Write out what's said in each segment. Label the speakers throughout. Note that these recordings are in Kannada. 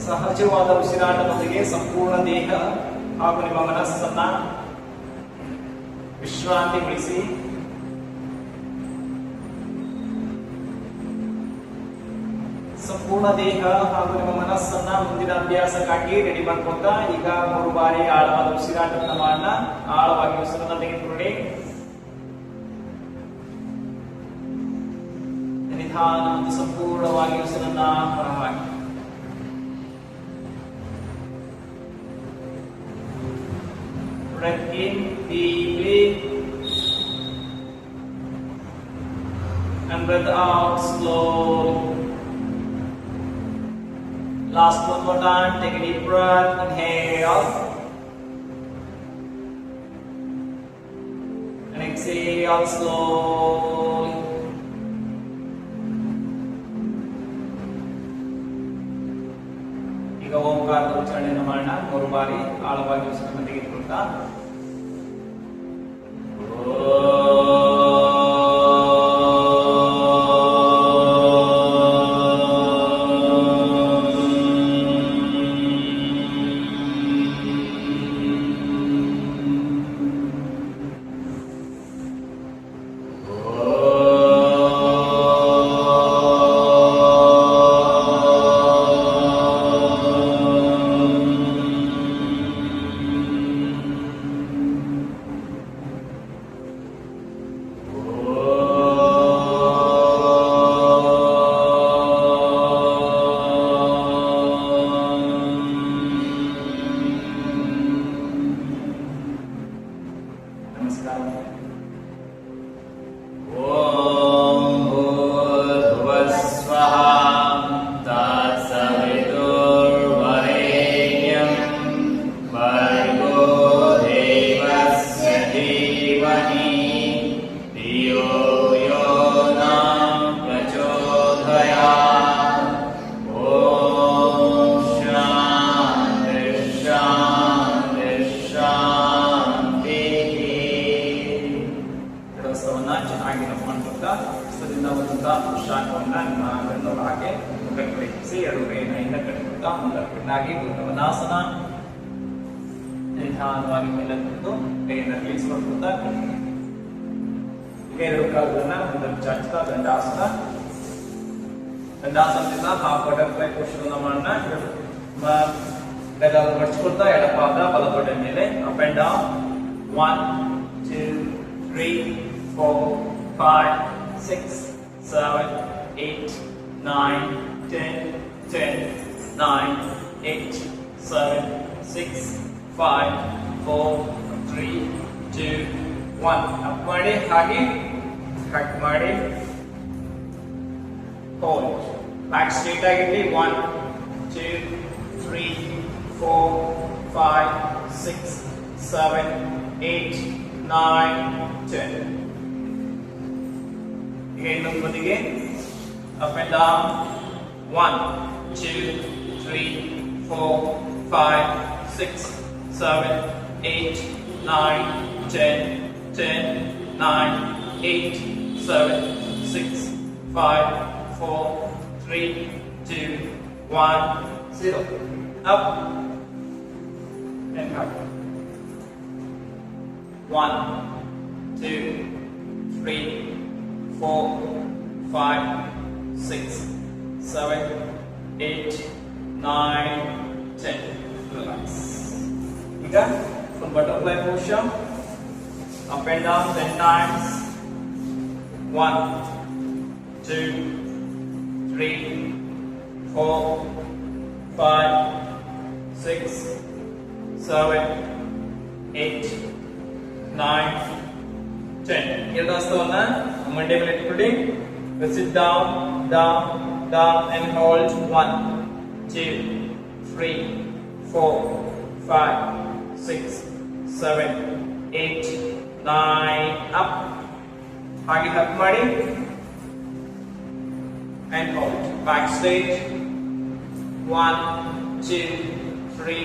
Speaker 1: ಸಹಜವಾದ ಉಸಿರಾಟದೊಂದಿಗೆ ಸಂಪೂರ್ಣ ದೇಹ ಹಾಗೂ ನಿಮ್ಮ ಮನಸ್ಸನ್ನ ವಿಶ್ರಾಂತಿಗೊಳಿಸಿ. ಸಂಪೂರ್ಣ ದೇಹ ಹಾಗೂ ನಿಮ್ಮ ಮನಸ್ಸನ್ನ ಮುಂದಿನ ಅಭ್ಯಾಸಕ್ಕಾಗಿ ರೆಡಿ ಮಾಡ್ಕೊಂತ ಈಗ 3 ಬಾರಿ ಆಳವಾದ ಉಸಿರಾಟವನ್ನು ಮಾಡೋಣ. ಆಳವಾಗಿ ಉಸಿರನ್ನ ತೆಗೆದುಕೊಳ್ಳಿ. ನಿಧಾನ ಮತ್ತು ಸಂಪೂರ್ಣವಾಗಿ ಉಸಿರನ್ನ ಹೊರಹಾಕಿ. Breath in deeply and breath out slowly. Last one more time. Take a deep breath. Inhale and exhale slowly. ಈಗ ಓಂಕಾರದ ಉಚ್ಚಾರಣೆಯನ್ನು ಮಾಡೋಣ. 3 ಬಾರಿ ಆಳವಾಗಿ ಉಸಿರನ್ನು ತೆಗೆದುಕೊಳ್ತಾ ಗಮನಾಸನ. ನಿಧಾನವಾಗಿ ಮೇಲಕ್ಕಿಟ್ಟು ಕೈಯನ್ನು ರಿಲೀಸ್ ಮಾಡ್ಕೊತಾ ಈಗ 2 ಕಾಲುಗಳನ್ನ ಮುಂದಕ್ಕೆ ಚಾಚ್ತಾ ದಂಡಾಸನ. ದಂಡಾಸನದಿಂದ ಹಾಫ್ ಬಟರ್ಫ್ಲೈ ಪೋಷನ್ ಅನ್ನ ಮಾಡೋಣ. ಎಡಗಾಲು ಮಡಚ್ಕೊಳ್ತಾ ಎಡಪಾದ ಬಲತೊಡೆ ಮೇಲೆ ಅಪ್ ಅಂಡ್ ಡೌನ್. 1 2 3 4 5 6 7 8 9 10 10 9 8 7 6 5 4 3 2 1. ಅಪ್ ಮಾಡಿ ಹಾಗೆ ಕಟ್ ಮಾಡಿ ಹೋಲ್ಡ್. ಬ್ಯಾಕ್ ಸ್ಟ್ರೇಟ್ ಆಗಿರಲಿ. 1 2 3 4 5 6 7 8 9 10. ಈಗ ಇನ್ನೊಂದು ಬದಿಗೆ up and down. 1 2 3 4 5 6 7 8 9 10 10 9 8 7 6 5 4 3 2 1 0. Up and back. 1 2 3 4 5 6 7 8 9 10. Relax. ಈಗ full butterfly position. Up and down 10 times. 1 2 3 4 5 6 7 8 9 10. ಎರಡು ಹಸ್ತವನ್ನ ಮಂಡೆ ಮೇಲೆ ಇಟ್ಕೊಳ್ಳಿ. Sit down, down, down and hold. 1 2 3 4 5 6 7 8 9. Up. ಹಾಗೆ ಹಪ್ ಮಾಡಿ and hold. Back straight. 1 2 3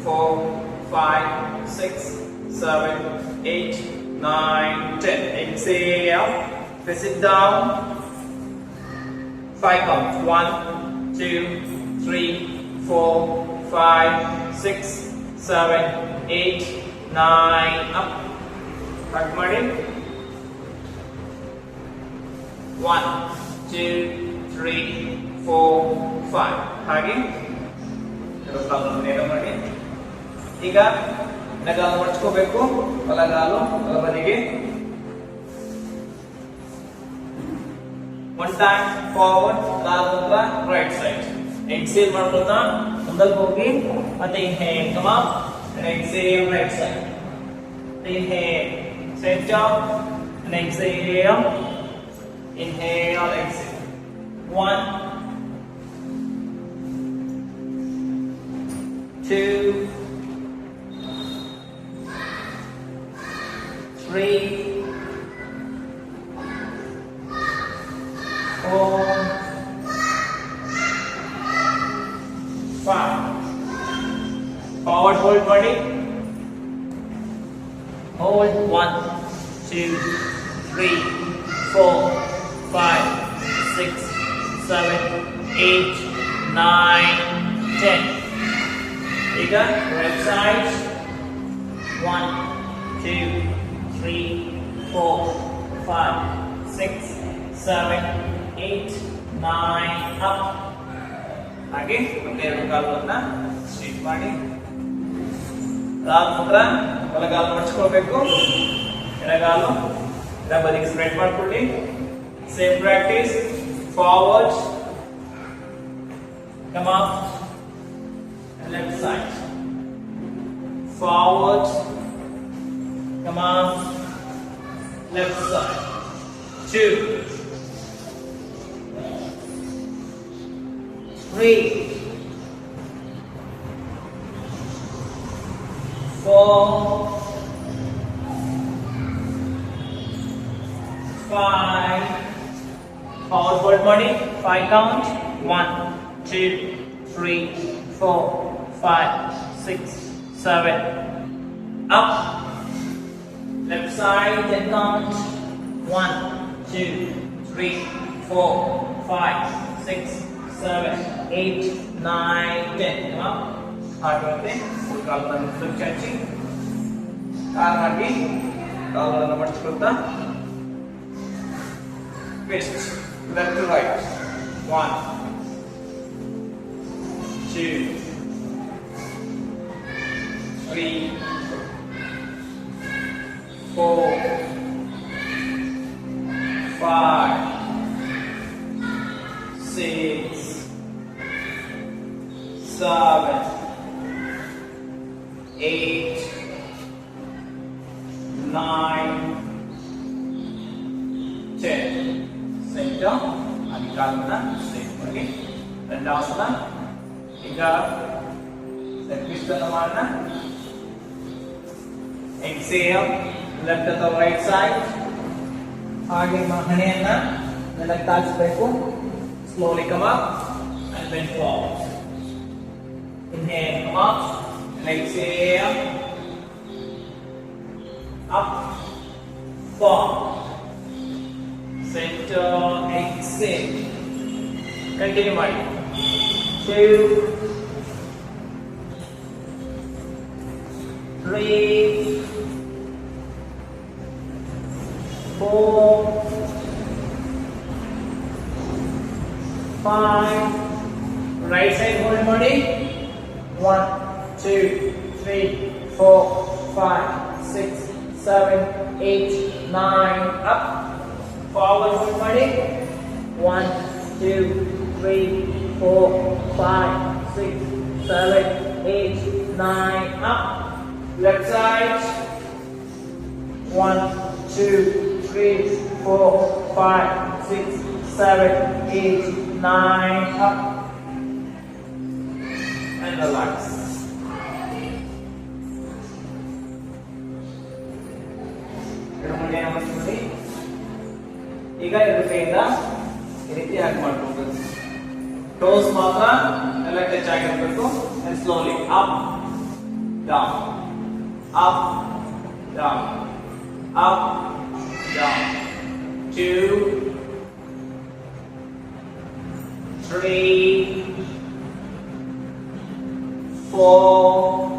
Speaker 1: 4 5 6 7 8 9 10. Exhale. Press it down. 5 count. 1 2 3 4 5 6 7 8 9 up start ಮಾಡಿ 1 2 3 4 5 ಹಾಗೆ ಮಾಡಿ ಈಗ ಎಡಗಾಲು ಮಡಚ್ಕೋಬೇಕು ಬಲಗಾಲು ಬಲಬದಿಗೆ one time forward ಅದಾದ ರೈಟ್ ಸೈಡ್ ಎಕ್ಸೇಲ್ ಮಾಡ್ಕೊತಾ ಮುಂದಕ್ಕೆ ಹೋಗಿ ಮತ್ತೆ inhale come up and exhale right side inhale stretch out and exhale inhale exhale 1 2 3 4 5 forward hold body hold 1 2 3 4 5 6 7 8 9 10 ಈಗ right side 1 2 3 4 5 6 7 8 9 up ಹಾಗೆ ಒಂದೆರಡು ಕಾಲುಗಳನ್ನ ಸ್ಟ್ರೇಟ್ ಮಾಡಿ ಅದಾದ ನಂತರ ಬಲಗಾಲು ಮಡಚ್ಕೊಳ್ಬೇಕು ಎಡಗಾಲು ಬದಿಗೆ ಸ್ಪ್ರೆಡ್ ಮಾಡ್ಕೊಳ್ಳಿ same practice forward come up left side forward come up left side 2 3 4 5 forward body 5 count 1 2 3 4 5 6 7 up left side 10 count 1 2 3 4 5 6 7 8 9 10 come up ಹಾಗೆ ಕಾಲನ್ನು ಮುಂದಕ್ಕೆ ಚಾಚಿ ಕಾಲು ಹಾಕಿ ಕಾಲನ್ನು ಮಡಚ್ಕೊಳ್ತಾ twist left to right 1 2 3 4 5 6 7 8 9 10 center आणि कालना स्ट्रेट ಮಾಡಿ ದಂಡಾಸನ ಈಗ ಸರ್ಕಿಸ್ತನ ಮಾಡೋಣ ಎಕ್ಸೇಲ್ ಲೆಫ್ಟ್ ಅಥವಾ ರೈಟ್ ಸೈಡ್ ಹಾಗೆ ಹಣೆಯನ್ನ ನೆಲಕ್ಕೆ ತಾಗಿಸಬೇಕು slowly come up and bend forward inhale come up and exhale up forward center exhale continue ಮಾಡಿ 2 3 4 5 right side hold body 1 2 3 4 5 6 7 8 9 up forward hold body 1 2 3 4 5 6 7 8 9 up left side 1 2 3 4 5 6 7 8 9 up and relax ಈಗ ಎರಡು ಕೈಯಿಂದ ಈ ರೀತಿ ಹಾಕಿ ಮಾಡ್ಕೊಂಡು ಟೋಸ್ ಮಾತ್ರ ಎಲ್ಲ ಟಚ್ ಆಗಿರಬೇಕು and slowly up down up down up down 2 3 4,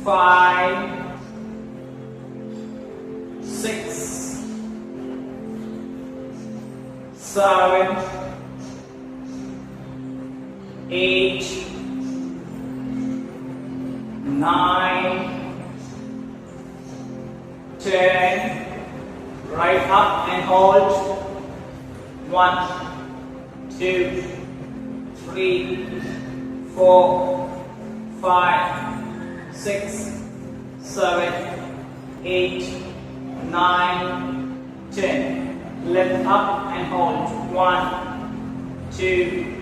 Speaker 1: 5, 6, 7, 8, 9, 10. Right up and hold. 1, 2, 3, 4, 5, 6, 7, 8, 9, 10. Lift up and hold. 1, 2,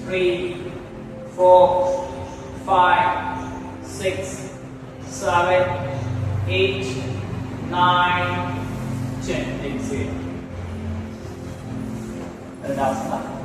Speaker 1: 3, 4, 5, 6, 7, 8, 9, 10. Exhale. Tadasana.